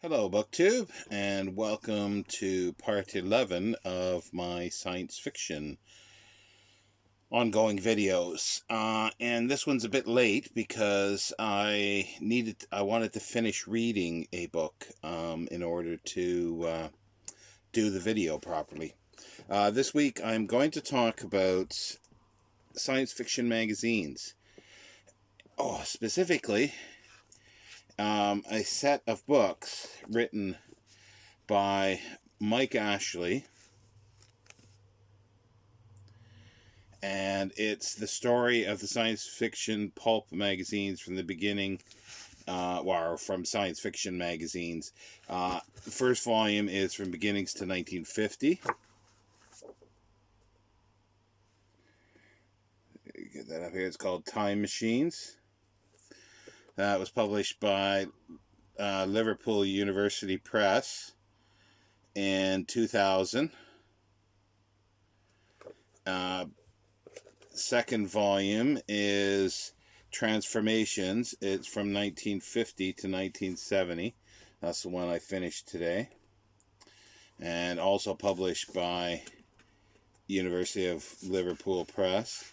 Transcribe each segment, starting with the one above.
Hello, BookTube, and welcome to part 11 of my science fiction ongoing videos. And this one's a bit late because I wanted to finish reading a book in order to do the video properly. This week I'm going to talk about science fiction magazines. Oh, specifically, a set of books written by Mike Ashley, and it's the story of the science fiction pulp magazines from the beginning, or from science fiction magazines. The first volume is from beginnings to 1950. Get that up here. It's called Time Machines. That was published by Liverpool University Press in 2000. Second volume is Transformations. It's from 1950 to 1970. That's the one I finished today. And also published by University of Liverpool Press.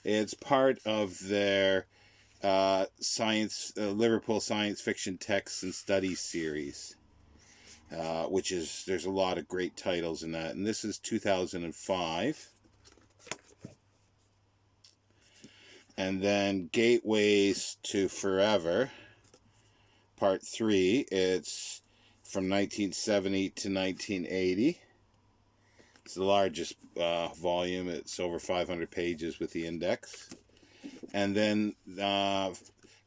It's part of their Liverpool Science Fiction Texts and Studies series, which is, there's a lot of great titles in that. And this is 2005. And then Gateways to Forever, Part 3. It's from 1970 to 1980. It's the largest volume. It's over 500 pages with the index. And then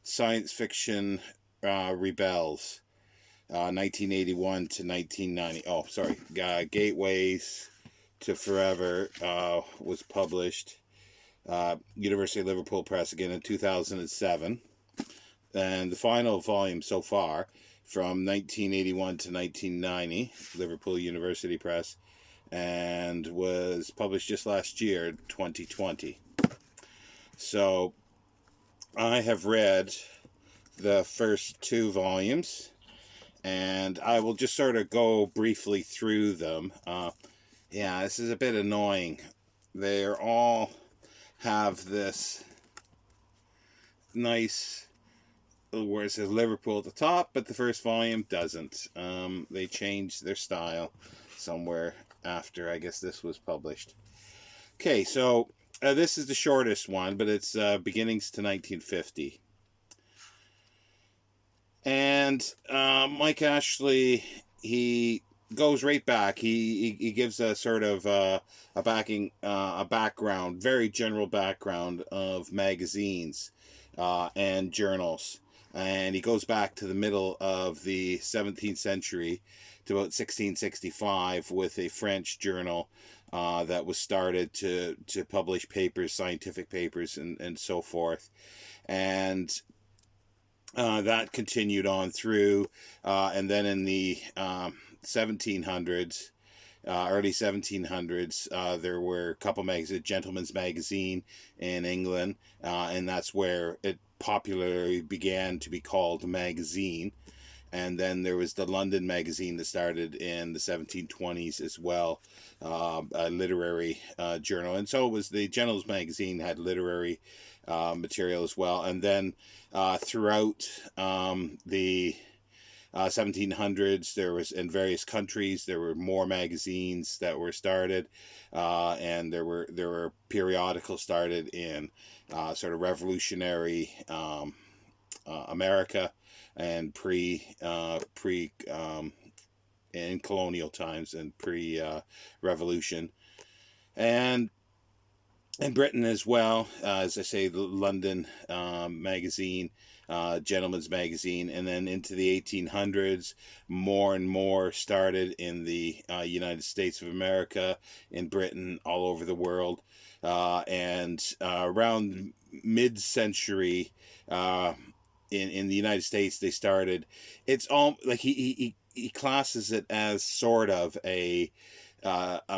Science Fiction Rebels, 1981 to 1990. Oh, sorry. Gateways to Forever was published University of Liverpool Press again in 2007. And the final volume so far, from 1981 to 1990, Liverpool University Press, and was published just last year, 2020. So I have read the first two volumes, and I will just sort of go briefly through them. Yeah, this is a bit annoying. They're all have this nice, where it says Liverpool at the top, but the first volume doesn't. They changed their style somewhere after, I guess, this was published. Okay, so this is the shortest one, but it's beginnings to 1950. And Mike Ashley, he goes right back. He gives a sort of a background, very general background of magazines and journals. And he goes back to the middle of the 17th century to about 1665 with a French journal that was started to publish papers, scientific papers, and so forth. And that continued on through, and then in the 1700s, early 1700s, there were a couple magazines, Gentleman's Magazine in England, and that's where it popularly began to be called a magazine. And then there was the London Magazine that started in the 1720s as well, a literary journal. And so it was the Gentleman's Magazine had literary material as well. And then throughout the 1700s, there was, in various countries, there were more magazines that were started, and there were periodicals started in sort of revolutionary America and in colonial times and pre-revolution, and in Britain as well, as I say, the London Magazine, Gentleman's Magazine, and then into the 1800s, more and more started in the United States of America, in Britain, all over the world, and around mid-century, in the United States, they started. It's all like he classes it as sort of a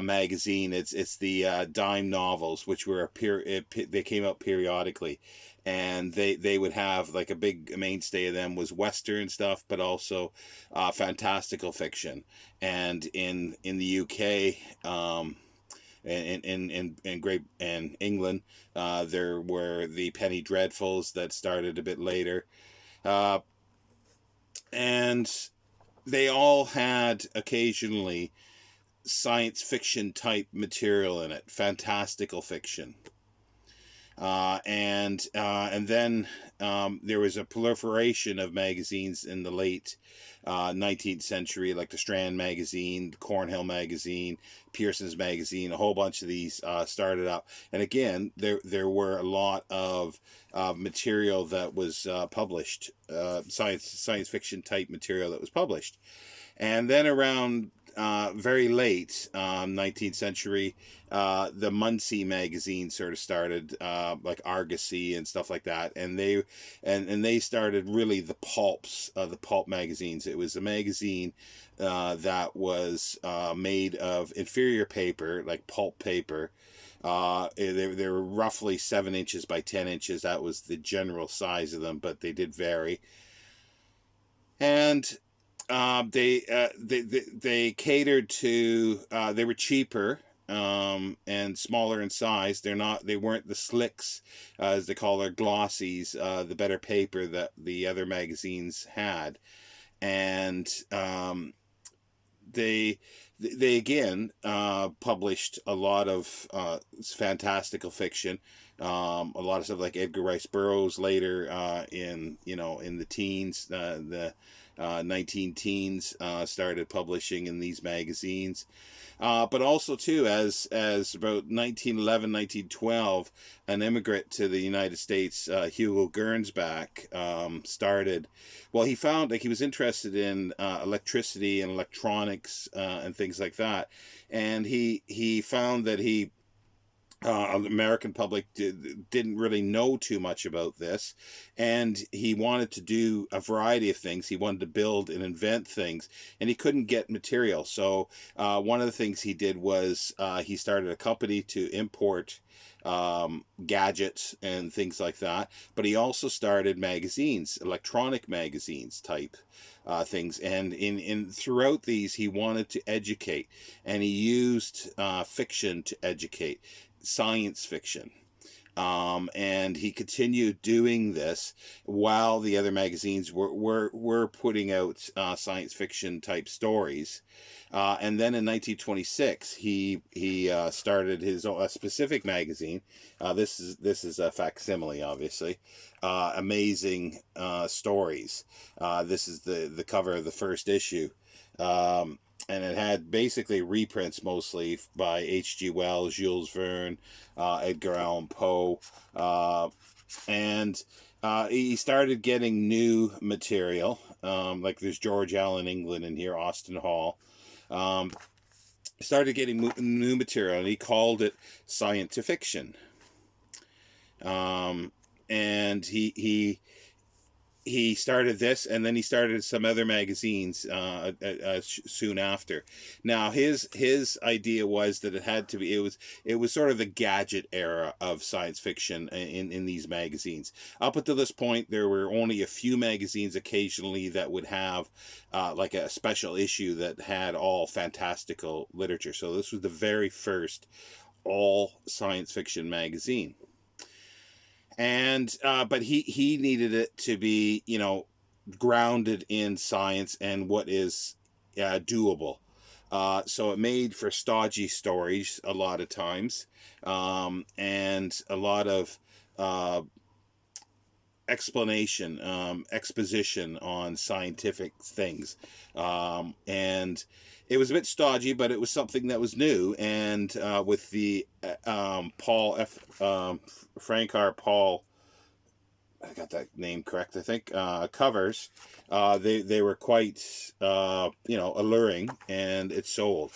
magazine. It's the dime novels, which were they came out periodically, and they would have like a big mainstay of them was Western stuff, but also fantastical fiction. And in the UK, in Great and England, there were the Penny Dreadfuls that started a bit later, uh, and they all had occasionally science fiction type material in it, fantastical fiction. And then there was a proliferation of magazines in the late 19th century, like the Strand magazine, Cornhill magazine, Pearson's magazine. A whole bunch of these started up, and again, there were a lot of material that was published, science fiction type material that was published. And then around very late 19th century, the Muncie magazine sort of started, like Argosy and stuff like that, and they started really the pulps, the pulp magazines. It was a magazine that was made of inferior paper, like pulp paper. They were roughly 7 inches by 10 inches. That was the general size of them, but they did vary. And they catered to, they were cheaper and smaller in size. They weren't the slicks, as they call their glossies, the better paper that the other magazines had. And they again published a lot of fantastical fiction, a lot of stuff like Edgar Rice Burroughs later, in the teens, the 19 teens started publishing in these magazines. But also too, as about 1911, 1912, an immigrant to the United States, Hugo Gernsback, started. Well, he found, like, he was interested in electricity and electronics and things like that, and he found that the American public didn't really know too much about this, and he wanted to do a variety of things. He wanted to build and invent things, and he couldn't get material. So one of the things he did was he started a company to import gadgets and things like that, but he also started magazines, electronic magazines type things, and in throughout these he wanted to educate, and he used fiction to educate, science fiction. And he continued doing this while the other magazines were putting out science fiction type stories. And then in 1926, he started his own, specific magazine. This is a facsimile, obviously. Amazing Stories. This is the cover of the first issue. And it had basically reprints mostly by H.G. Wells, Jules Verne, Edgar Allan Poe, and he started getting new material. Like there's George Allen England in here, Austin Hall. Started getting new material, and he called it science fiction. And he started this, and then he started some other magazines soon after. Now his idea was that it had to be, it was sort of the gadget era of science fiction in these magazines. Up until this point, there were only a few magazines occasionally that would have like a special issue that had all fantastical literature. So this was the very first all science fiction magazine. And but he needed it to be, grounded in science and what is doable. So it made for stodgy stories a lot of times, and a lot of exposition on scientific things, and it was a bit stodgy, but it was something that was new. And with the Frank R. Paul, I got that name correct, I think, covers, they were quite alluring, and it sold.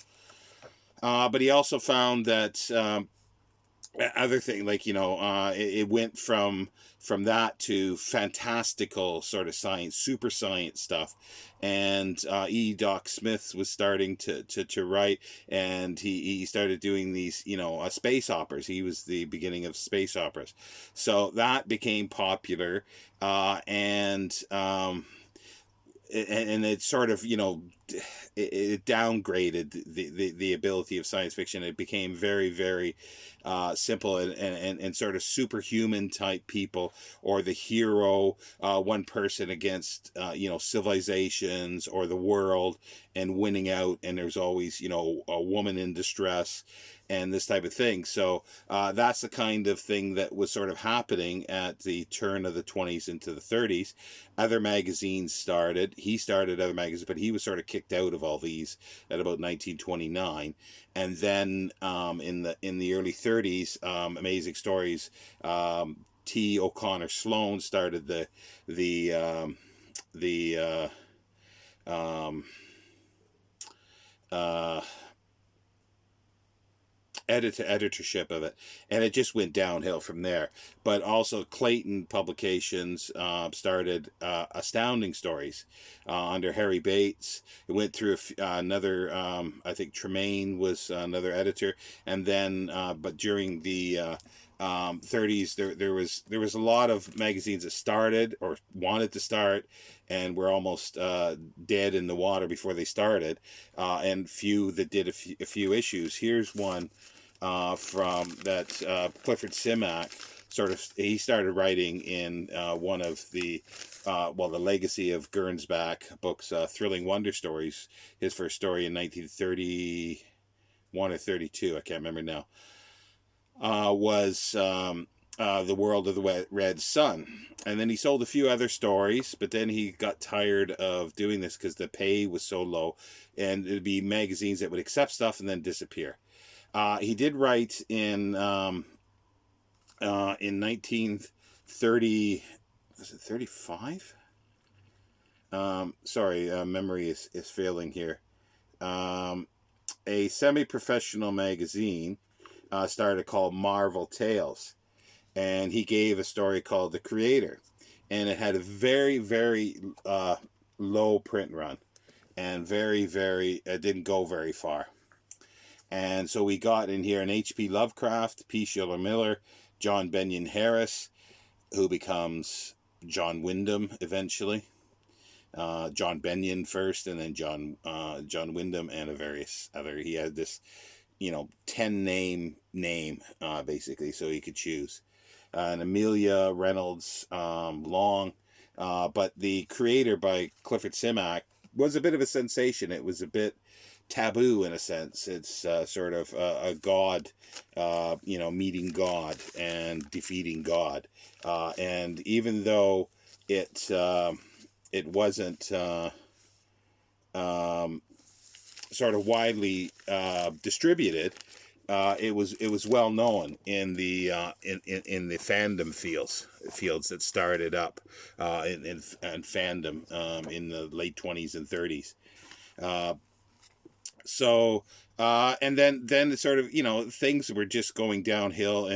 But he also found that other thing, like, it went from that to fantastical sort of science, super science stuff. And Doc Smith was starting to write, and he started doing these, space operas. He was the beginning of space operas, so that became popular. And it sort of, it downgraded the ability of science fiction. It became very, very simple, and sort of superhuman type people, or the hero, one person against civilizations or the world, and winning out, and there's always a woman in distress and this type of thing. So that's the kind of thing that was sort of happening at the turn of the 20s into the 30s. Other magazines started. He started other magazines, but he was sort of kicked out of all these at about 1929. And then in the early 30s, Amazing Stories, T. O'Connor Sloan started the editorship of it, and it just went downhill from there. But also Clayton Publications started Astounding Stories under Harry Bates. It went through another, I think Tremaine was another editor, and then but during the 30s, there was a lot of magazines that started or wanted to start, and were almost dead in the water before they started, and few that did a few issues. Here's one from that Clifford Simak. He started writing in one of the the Legacy of Gernsback books, Thrilling Wonder Stories. His first story in 1931 or 32, I can't remember now, was The World of the Red Sun. And then he sold a few other stories, but then he got tired of doing this because the pay was so low, and it'd be magazines that would accept stuff and then disappear. He did write in 1930, was it 35? Sorry, memory is failing here. A semi-professional magazine started called Marvel Tales, and he gave a story called The Creator, and it had a very, very low print run, and very, very, it didn't go very far. And so we got in here an H.P. Lovecraft, P. Schiller Miller, John Benyon Harris, who becomes John Wyndham eventually. John Benyon first, and then John Wyndham, and a various other. He had this, 10 name basically, so he could choose. And Amelia Reynolds Long, but The Creator by Clifford Simak was a bit of a sensation. It was a bit taboo in a sense. It's sort of a god, meeting God and defeating God, and even though it wasn't sort of widely distributed, it was well known in the fandom fields that started up in fandom in the late 20s and 30s. And then it sort of, things were just going downhill,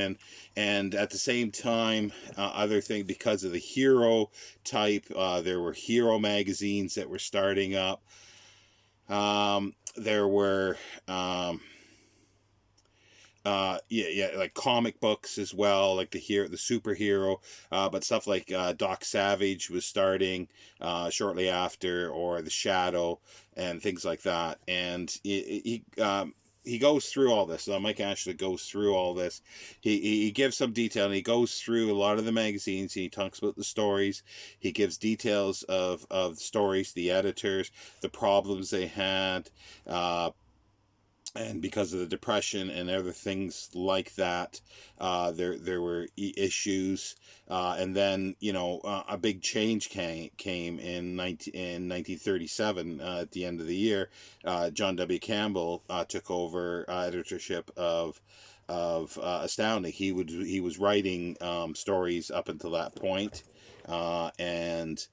and at the same time, other thing, because of the hero type, there were hero magazines that were starting up. There were like comic books as well, like the superhero, but stuff like Doc Savage was starting shortly after, or The Shadow, and things like that. And he goes through all this. Mike Ashley goes through all this. He gives some detail, and he goes through a lot of the magazines, and he talks about the stories. He gives details of the stories, the editors, the problems they had, and because of the Depression and other things like that, there were issues, and then a big change came in 1937 at the end of the year. John W. Campbell took over editorship of Astounding. He was writing stories up until that point, and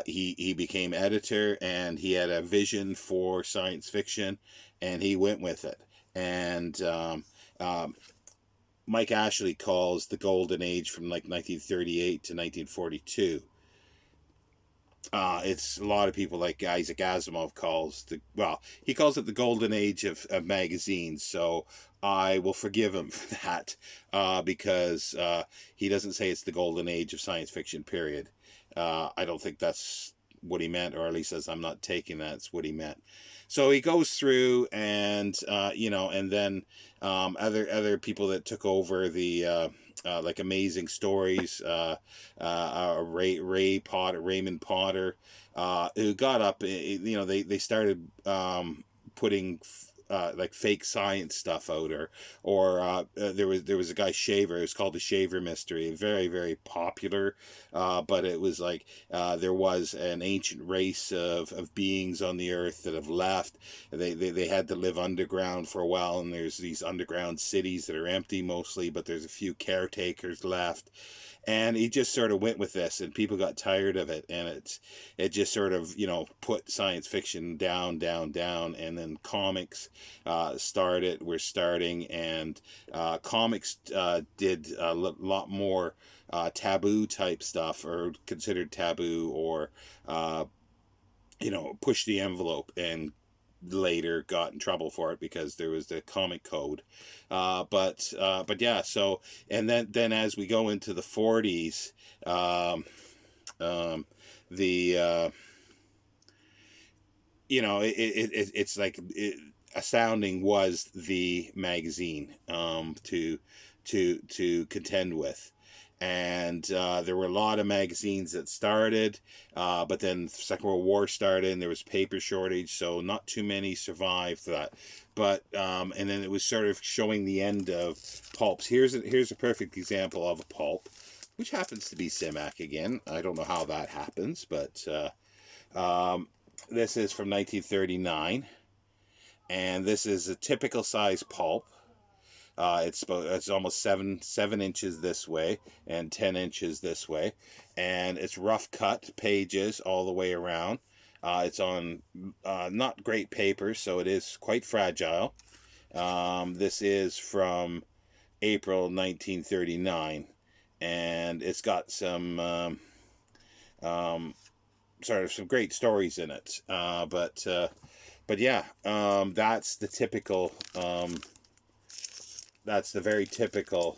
he became editor, and he had a vision for science fiction, and he went with it. And Mike Ashley calls the golden age from like 1938 to 1942. It's a lot of people like Isaac Asimov calls he calls it the golden age of magazines. So I will forgive him for that, because he doesn't say it's the golden age of science fiction, period. I don't think that's what he meant, or at least as I'm not taking that's what he meant. So he goes through, and and then other people that took over the like Amazing Stories, Raymond Potter, who got up. They started putting like fake science stuff out, or there was a guy, Shaver. It was called the Shaver Mystery, very, very popular, but it was like there was an ancient race of beings on the earth that have left. They had to live underground for a while, and there's these underground cities that are empty mostly, but there's a few caretakers left. And he just sort of went with this, and people got tired of it, and it just sort of put science fiction down, and then comics were starting, and comics did a lot more taboo type stuff, or considered taboo, or push the envelope, and later got in trouble for it because there was the comic code. But yeah, so, and then as we go into the 40s, the it's like Astounding was the magazine to contend with. And there were a lot of magazines that started, but then the Second World War started, and there was paper shortage, so not too many survived that. But and then it was sort of showing the end of pulps. Here's a perfect example of a pulp, which happens to be Simak again. I don't know how that happens, but this is from 1939, and this is a typical size pulp. It's almost seven inches this way and 10 inches this way, and it's rough cut pages all the way around. It's on not great paper, so it is quite fragile. This is from April 1939, and it's got some sort of some great stories in it. But yeah, that's the typical. That's the very typical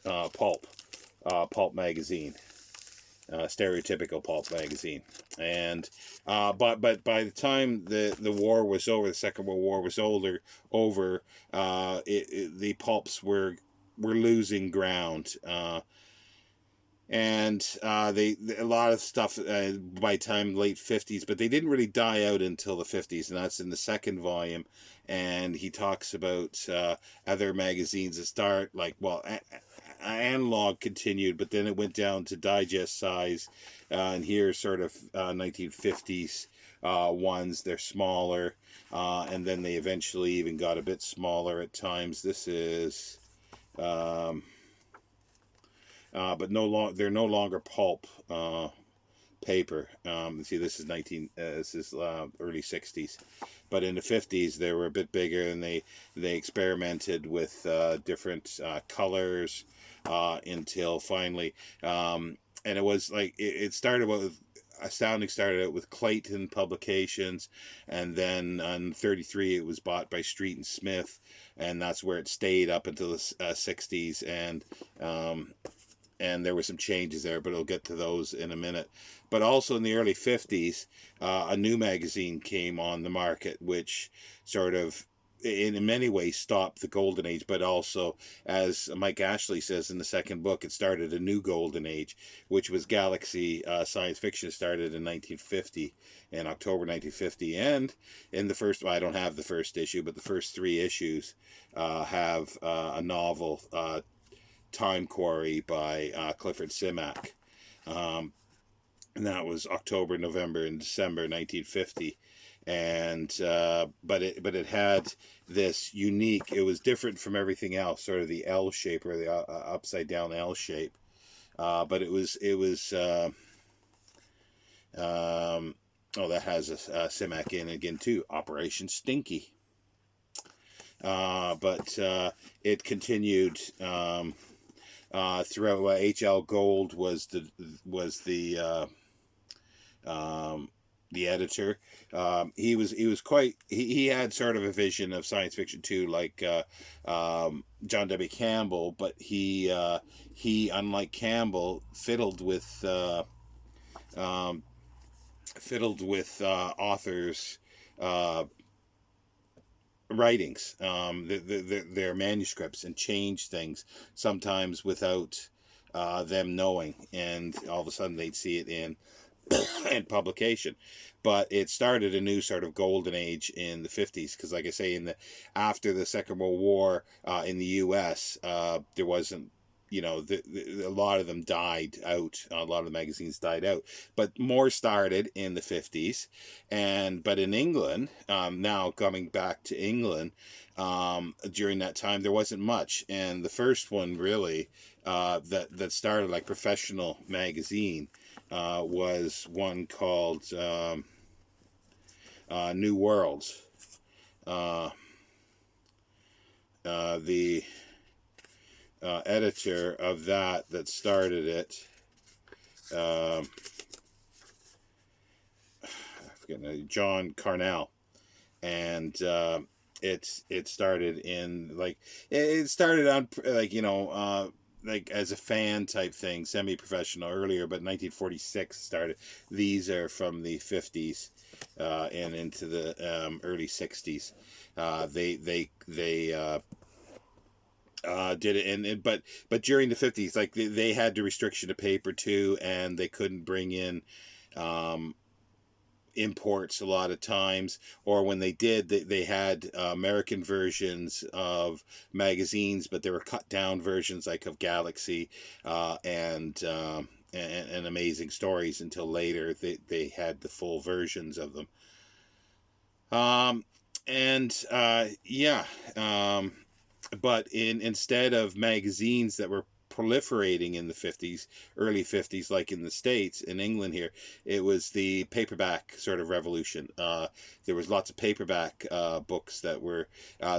pulp magazine, stereotypical pulp magazine. And but by the time the war was over, the Second World War was over, the pulps were losing ground. And a lot of stuff by time late 50s, but they didn't really die out until the 50s, and that's in the second volume. And he talks about other magazines that start Analog continued, but then it went down to digest size, and here's sort of 1950s ones. They're smaller, and then they eventually even got a bit smaller at times. This is but they're no longer pulp paper. See, this is early 60s, but in the 50s they were a bit bigger, and they experimented with different colors until finally, and it was like it started with Astounding started out with Clayton Publications, and then on 33 it was bought by Street and Smith, and that's where it stayed up until the 60s, and there were some changes there, but I'll get to those in a minute. But also in the early 50s, a new magazine came on the market, which sort of, in many ways, stopped the golden age, but also, as Mike Ashley says in the second book, it started a new golden age, which was Galaxy Science Fiction. Started in 1950, in October 1950, and in the first, I don't have the first issue, but the first 3 issues have a novel, Time Quarry by Clifford Simak, and that was October, November, and December 1950, and but it had this unique. It was different from everything else, sort of the L shape, or the upside down L shape, but it was that has a Simak in again too. Operation Stinky. but it continued throughout. H.L. Gold was the editor. He was quite he had sort of a vision of science fiction too, like John W. Campbell, but he unlike Campbell um, fiddled with authors' uh, writings, their manuscripts, and changed things sometimes without them knowing, and all of a sudden they'd see it in and publication. But it started a new sort of golden age in the 50s, because like I say, after the Second World War, in the US, there wasn't, a lot of them died out. A lot of the magazines died out, but more started in the 50s. But in England, now coming back to England, during that time there wasn't much, and the first one really that started like professional magazine was one called New Worlds. The editor of that started it, I forget, John Carnell, and it started in like it started on like as a fan type thing, semi-professional earlier, but 1946 started. These are from the 50s and into the early 60s. They did it, but during the 50s, like they had the restriction of paper too, and they couldn't bring in imports a lot of times, or when they did, they had American versions of magazines, but they were cut down versions like of Galaxy and Amazing Stories, until later they had the full versions of them. And yeah But instead of magazines that were proliferating in the 50s, early 50s, like in the States, in England here, it was the paperback sort of revolution. There was lots of paperback books that were,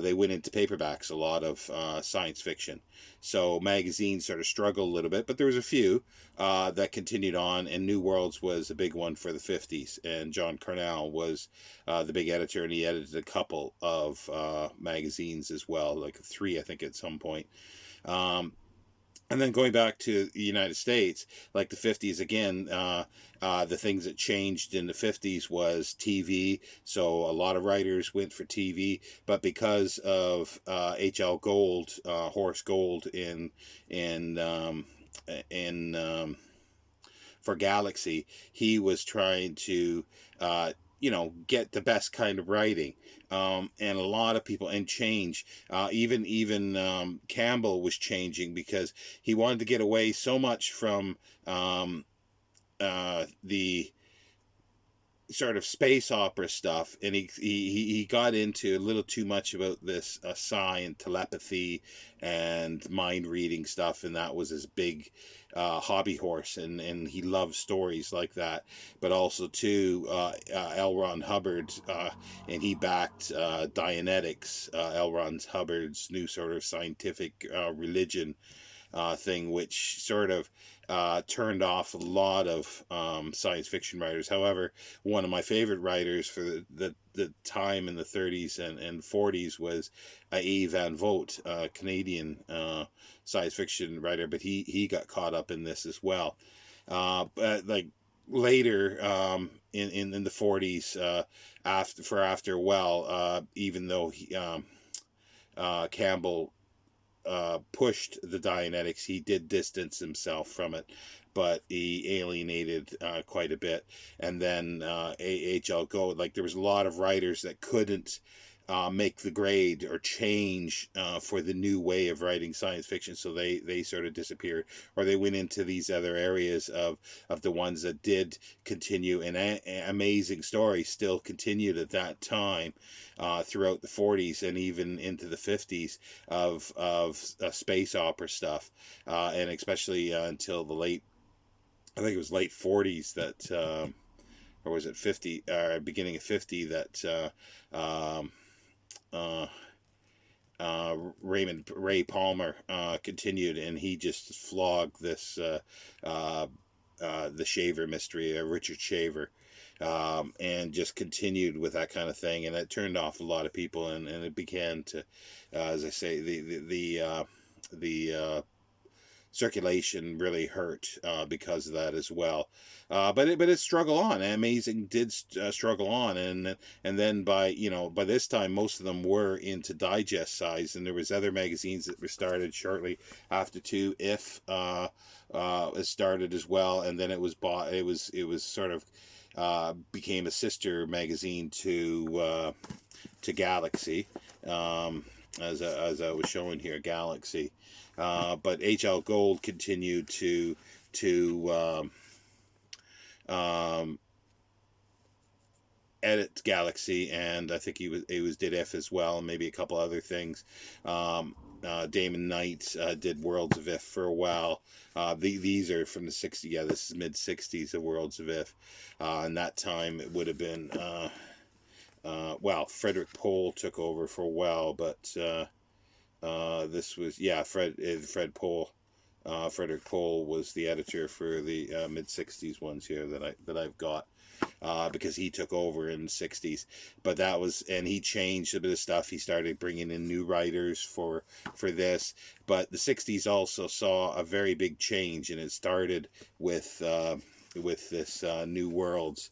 they went into paperbacks, a lot of science fiction. So magazines sort of struggled a little bit, but there was a few that continued on, and New Worlds was a big one for the 50s, and John Carnell was the big editor, and he edited a couple of magazines as well, like three, I think, at some point. And then going back to the United States, like the 50s again, the things that changed in the 50s was TV. So a lot of writers went for TV, but because of H.L. Gold, Horace Gold in for Galaxy, he was trying to get the best kind of writing, and a lot of people, and change. Even Campbell was changing, because he wanted to get away so much from the sort of space opera stuff, and he got into a little too much about this psi and telepathy and mind reading stuff, and that was his big hobby horse, and he loved stories like that. But also too, L. Ron Hubbard, and he backed Dianetics, L. Ron Hubbard's new sort of scientific religion thing, which sort of turned off a lot of science fiction writers. However, one of my favorite writers for the time in the 30s and 40s was A. Van Vogt, a Canadian science fiction writer, but he got caught up in this as well. But like later, in the 40s, after even though Campbell pushed the Dianetics, he did distance himself from it, but he alienated quite a bit. And then H.L. Gold, like there was a lot of writers that couldn't make the grade or change for the new way of writing science fiction, so they sort of disappeared, or they went into these other areas of the ones that did continue, and Amazing Stories still continued at that time throughout the 40s and even into the 50s of space opera stuff, and especially until the I think it was late 40s that or was it 50 or beginning of 50 that Raymond Ray Palmer continued, and he just flogged this the Shaver mystery, Richard Shaver, and just continued with that kind of thing, and it turned off a lot of people, and it began to, as I say, the circulation really hurt because of that as well. But it struggled on. Amazing did struggle on, and then by this time most of them were into digest size, and there was other magazines that were started shortly after too. If it started as well, and then it was bought. It was sort of became a sister magazine to Galaxy. As I was showing here, Galaxy. But H.L. Gold continued to edit Galaxy, and I think he was did If as well, and maybe a couple other things. Damon Knight did Worlds of If for a while. These are from the 60s. Yeah, this is mid 60s of Worlds of If. And that time it would have been Frederick Pohl took over for a while, but this was Fred Pohl. Frederick Pohl was the editor for the mid 60s ones here that I've got. Because he took over in the 60s, but and he changed a bit of stuff. He started bringing in new writers for this, but the 60s also saw a very big change, and it started with this New Worlds.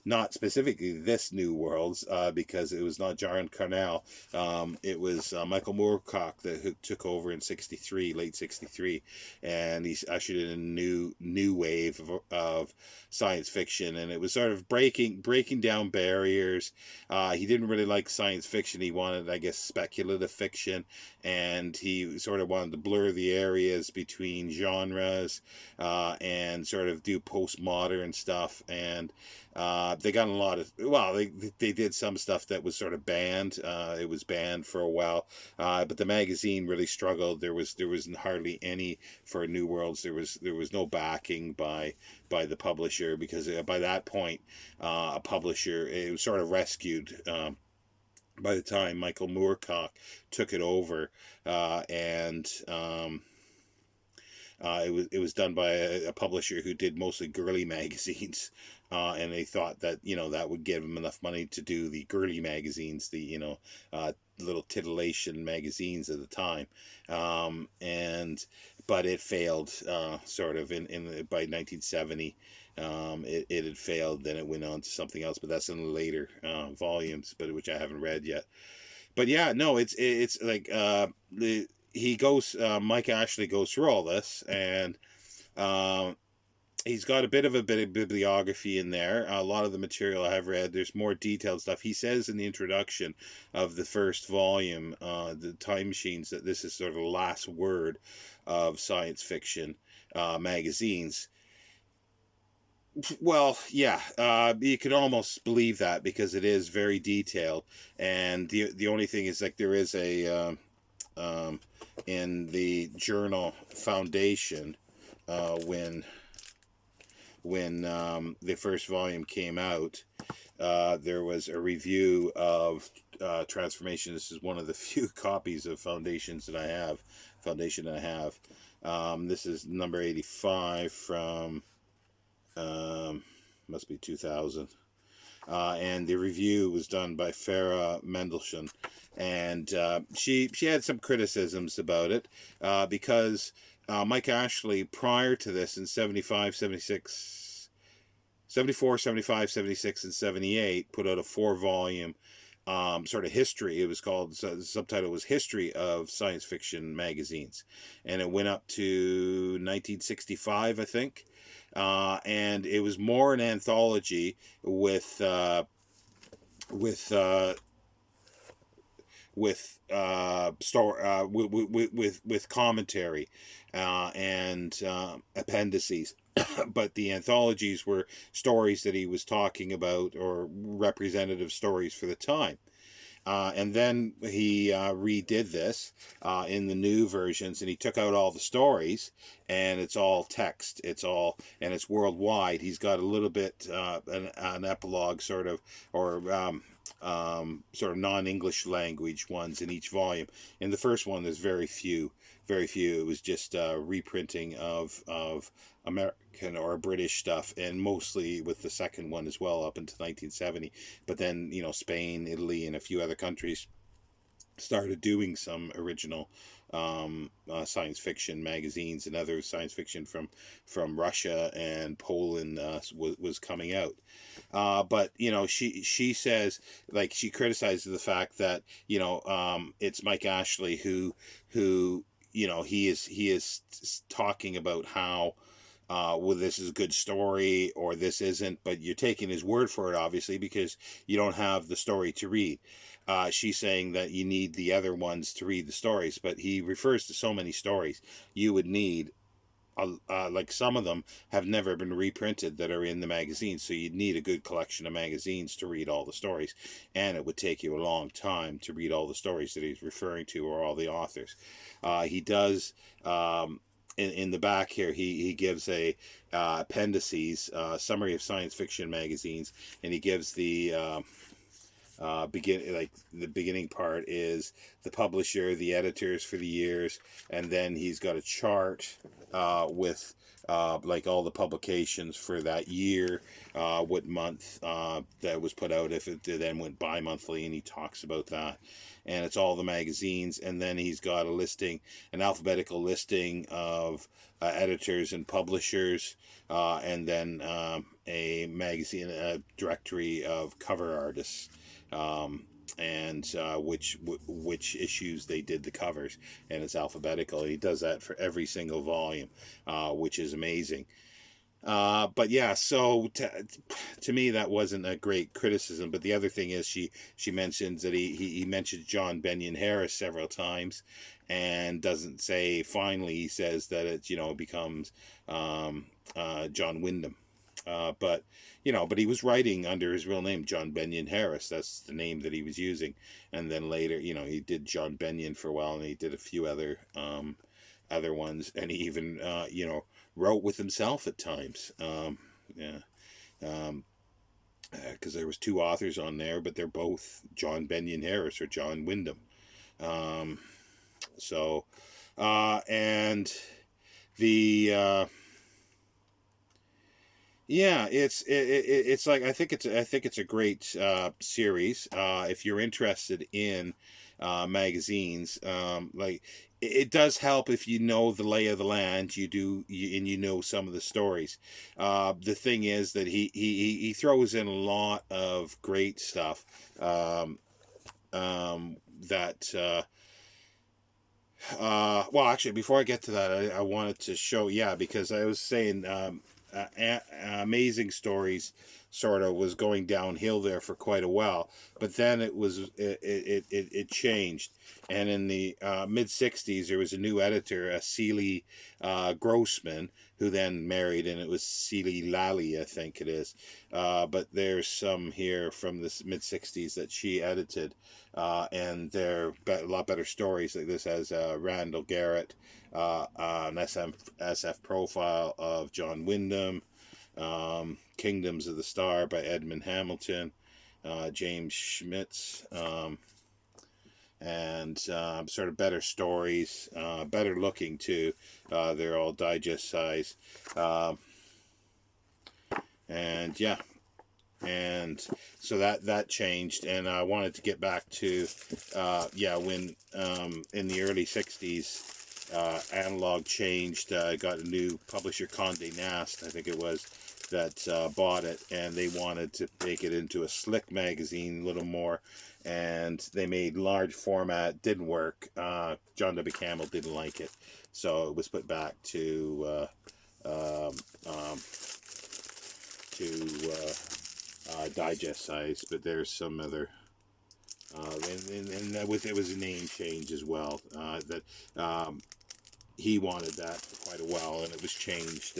Not specifically this New Worlds, because it was not John Carnell. It was Michael Moorcock who took over in '63, late '63, and he ushered in a new wave of science fiction, and it was sort of breaking down barriers. He didn't really like science fiction. He wanted, I guess, speculative fiction, and he sort of wanted to blur the areas between genres and sort of do postmodern stuff. And they got a lot of, they did some stuff that was sort of banned. It was banned for a while, but the magazine really struggled. There was hardly any for New Worlds. There was no backing by the publisher, because by that point, a publisher, it was sort of rescued. By the time Michael Moorcock took it over, and it was done by a publisher who did mostly girly magazines, and they thought that that would give them enough money to do the girly magazines, the little titillation magazines at the time, but it failed sort of by 1970. It had failed. Then it went on to something else, but that's in the later volumes, but which I haven't read yet. But yeah, no, it's like Mike Ashley goes through all this, and he's got a bit of bibliography in there. A lot of the material I have read, there's more detailed stuff. He says in the introduction of the first volume, the Time Machines, that this is sort of the last word of science fiction magazines. Well, yeah, you could almost believe that, because it is very detailed, and the only thing is, like, there is a in the journal Foundation, when the first volume came out, there was a review of Transformation. This is one of the few copies of Foundation that I have. This is number 85 from must be 2000. And the review was done by Farah Mendelssohn, and she had some criticisms about it, because Mike Ashley, prior to this, in 74, 75, 76, and 78, put out a 4-volume sort of history. It was called, so the subtitle was History of Science Fiction Magazines, and it went up to 1965, I think. And it was more an anthology with commentary and appendices. But the anthologies were stories that he was talking about, or representative stories for the time. And then he redid this in the new versions, and he took out all the stories and it's all text. And it's worldwide. He's got a little bit an epilogue sort of, or sort of non-English language ones in each volume. In the first one, there's very few. It was just reprinting of American or British stuff, and mostly with the second one as well up until 1970. But then, Spain, Italy, and a few other countries started doing some original science fiction magazines, and other science fiction from Russia and Poland was coming out. But she says, like, she criticizes the fact that it's Mike Ashley who he is talking about how well, this is a good story or this isn't, but you're taking his word for it, obviously, because you don't have the story to read. She's saying that you need the other ones to read the stories, but he refers to so many stories you would need. Like, some of them have never been reprinted that are in the magazine, so you'd need a good collection of magazines to read all the stories, and it would take you a long time to read all the stories that he's referring to, or all the authors. He does, in the back here, he gives a appendices, summary of science fiction magazines, and he gives the the beginning part is the publisher, the editors for the years, and then he's got a chart with like all the publications for that year, what month that was put out, if it then went bi-monthly, and he talks about that. And it's all the magazines, and then he's got a listing, an alphabetical listing of editors and publishers, and then a magazine, a directory of cover artists, and which issues they did the covers, and it's alphabetical. He does that for every single volume, which is amazing. But yeah, so to me that wasn't a great criticism. But the other thing is, she mentions that he mentions John Benyon Harris several times, and doesn't say finally. He says that it becomes John Wyndham. But he was writing under his real name, John Benyon Harris. That's the name that he was using. And then later, he did John Benyon for a while, and he did a few other ones, and he even wrote with himself at times. Because there was two authors on there, but they're both John Benyon Harris or John Wyndham. And the yeah, it's like, I think it's a great series. If you're interested in magazines, like, it does help if you know the lay of the land. And you know some of the stories. The thing is that he throws in a lot of great stuff that. Well, actually, before I get to that, I wanted to show, because I was saying, Amazing Stories sort of was going downhill there for quite a while, but then it changed, and in the mid 60s there was a new editor, Celie Grossman, who then married, and it was Celie Lally, I think it is. But there's some here from the mid 60s that she edited, and they're a lot better stories. Like, this has Randall Garrett, an SF profile of John Wyndham, Kingdoms of the Star by Edmund Hamilton, James Schmitz, and sort of better stories, better looking too. They're all digest size, and so that changed, and I wanted to get back to when in the early 60s, Analog changed, got a new publisher, Condé Nast, I think it was, that bought it, and they wanted to make it into a slick magazine a little more, and they made large format. Didn't work. John W. Campbell didn't like it, so it was put back to digest size. But there's some other, and with it was a name change as well. That he wanted that for quite a while, and it was changed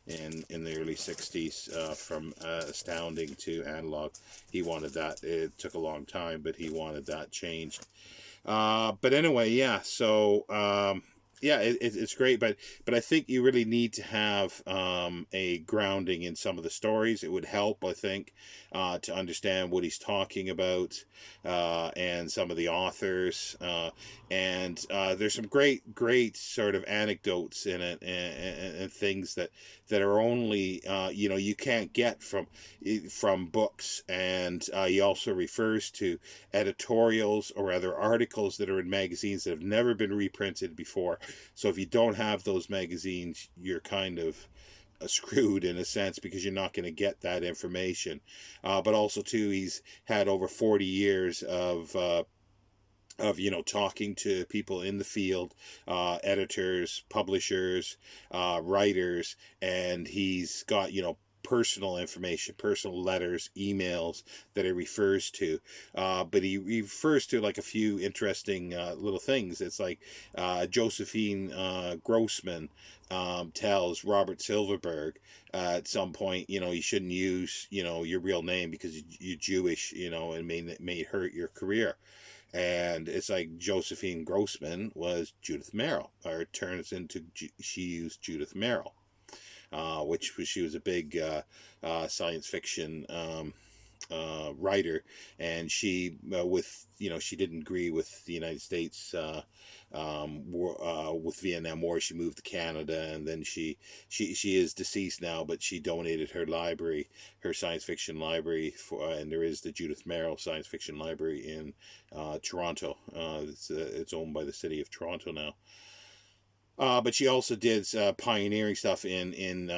in the early 60s from Astounding to Analog. He wanted that. It took a long time, but he wanted that changed. But anyway, so yeah, it's great, but I think you really need to have a grounding in some of the stories. It would help, I think, to understand what he's talking about, and some of the authors, and there's some great sort of anecdotes in it, and things that are only you can't get from books, and he also refers to editorials or other articles that are in magazines that have never been reprinted before. So if you don't have those magazines, you're kind of screwed in a sense, because you're not going to get that information. But also too, he's had over 40 years of talking to people in the field, editors, publishers, writers, and he's got personal information, personal letters, emails that he refers to. But he refers to like a few interesting little things. It's like Josephine Grossman tells Robert Silverberg at some point, you shouldn't use, your real name because you're Jewish, and may hurt your career. And it's like Josephine Grossman was Judith Merrill, or it turns into she used Judith Merrill, she was a big science fiction writer, and she she didn't agree with the United States war, with Vietnam War. She moved to Canada, and then she is deceased now, but she donated her library, her science fiction library, and there is the Judith Merrill Science Fiction Library in Toronto. It's owned by the city of Toronto now. But she also did pioneering stuff in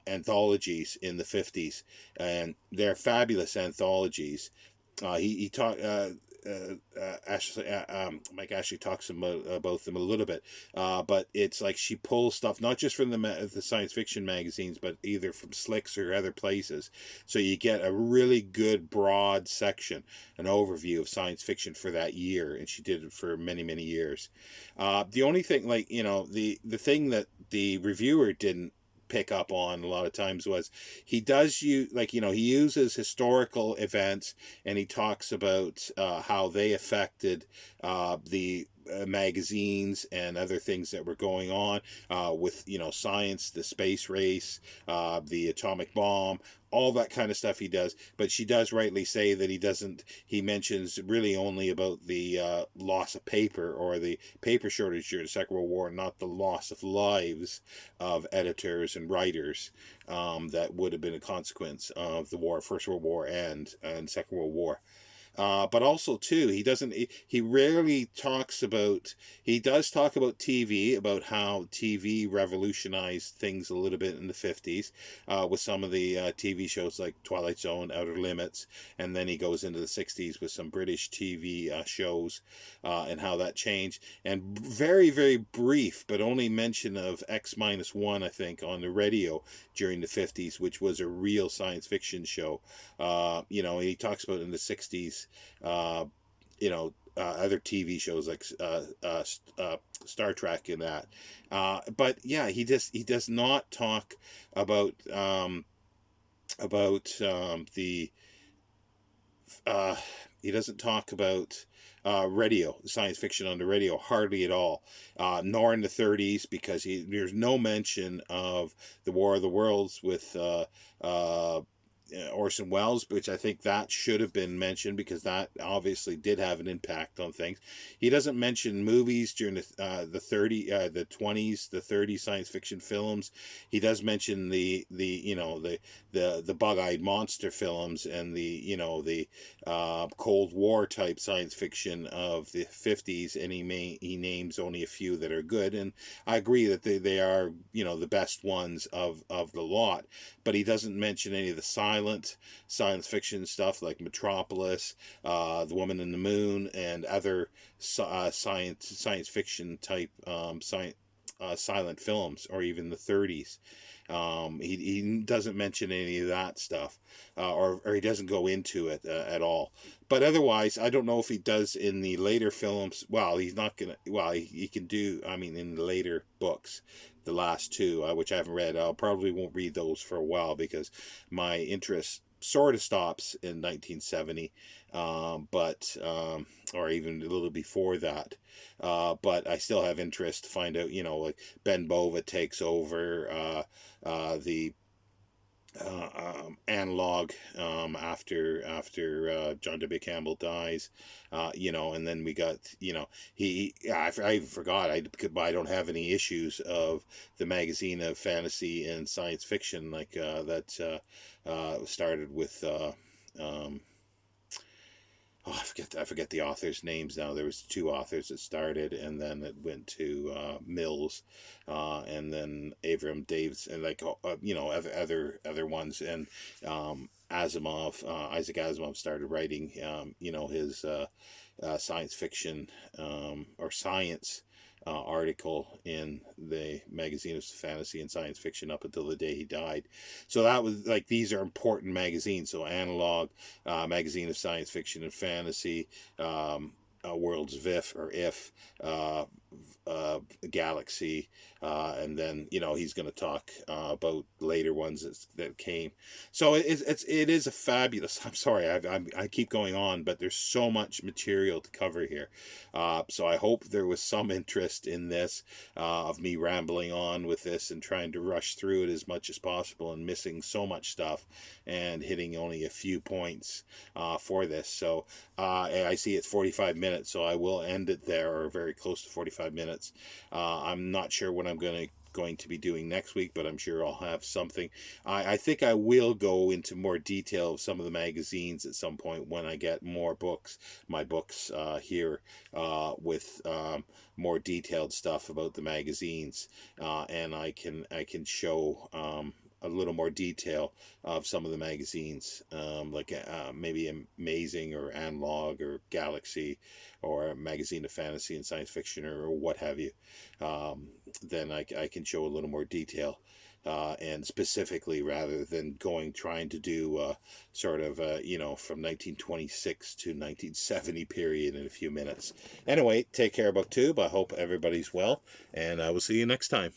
anthologies in the 50s, and they're fabulous anthologies. He taught Mike Ashley talks about them a little bit, but it's like she pulls stuff not just from the science fiction magazines, but either from Slicks or other places. So you get a really good broad section, an overview of science fiction for that year, and she did it for many years. The only thing, the thing that the reviewer didn't pick up on a lot of times was he does use, he uses historical events, and he talks about how they affected the magazines and other things that were going on with science, the space race, the atomic bomb, all that kind of stuff he does. But she does rightly say that he mentions really only about the loss of paper, or the paper shortage during the Second World War, not the loss of lives of editors and writers that would have been a consequence of the war, First World War and Second World War. But also too, he rarely talks about, he does talk about TV, about how TV revolutionized things a little bit in the 50s, with some of the TV shows like Twilight Zone, Outer Limits, and then he goes into the 60s with some British TV shows, and how that changed, and very brief, but only mention of X-1, I think, on the radio during the 50s, which was a real science fiction show. He talks about in the 60s, other TV shows like Star Trek and that. But yeah, he does not talk about the he doesn't talk about radio, science fiction on the radio, hardly at all, nor in the 30s, because there's no mention of the War of the Worlds with Orson Welles, which I think that should have been mentioned, because that obviously did have an impact on things. He doesn't mention movies during the 20s, the 30 science fiction films. He does mention the bug-eyed monster films, and the Cold War type science fiction of the 50s, and he names only a few that are good, and I agree that they are the best ones of the lot. But he doesn't mention any of the science fiction stuff like Metropolis, The Woman in the Moon, and other science fiction type silent films, or even the 30s. He doesn't mention any of that stuff, or he doesn't go into it at all. But otherwise, I don't know if he does in the later films. Well, he's not gonna. Well, he can do. I mean, in the later books, the last two, which I haven't read, I probably won't read those for a while, because my interest sort of stops in 1970, but or even a little before that. But I still have interest to find out, like Ben Bova takes over the analog after John W. Campbell dies, and then we got I even forgot I don't have any issues of the magazine of fantasy and science fiction like that started with. Oh, I forget the authors' names now. There was two authors that started, and then it went to Mills, and then Avram Davis, and like other ones, and Asimov, Isaac Asimov started writing, his science fiction or science article in the magazine of fantasy and science fiction up until the day he died. So that was like, these are important magazines. So Analog, magazine of science fiction and fantasy, World's If, Galaxy, and then he's going to talk about later ones that came. So it is a fabulous. I'm sorry, I keep going on, but there's so much material to cover here. So I hope there was some interest in this, of me rambling on with this and trying to rush through it as much as possible and missing so much stuff and hitting only a few points for this. So I see it's 45 minutes, so I will end it there, or very close to 45 minutes. I'm not sure what I'm going to be doing next week, but I'm sure I'll have something. I think I will go into more detail of some of the magazines at some point when I get my books here, with more detailed stuff about the magazines, and I can show a little more detail of some of the magazines, like maybe Amazing or Analog or Galaxy or a magazine of fantasy and science fiction or what have you. Then I can show a little more detail, and specifically, rather than trying to do sort of from 1926 to 1970 period in a few minutes. Anyway, take care, BookTube. I hope everybody's well, and I will see you next time.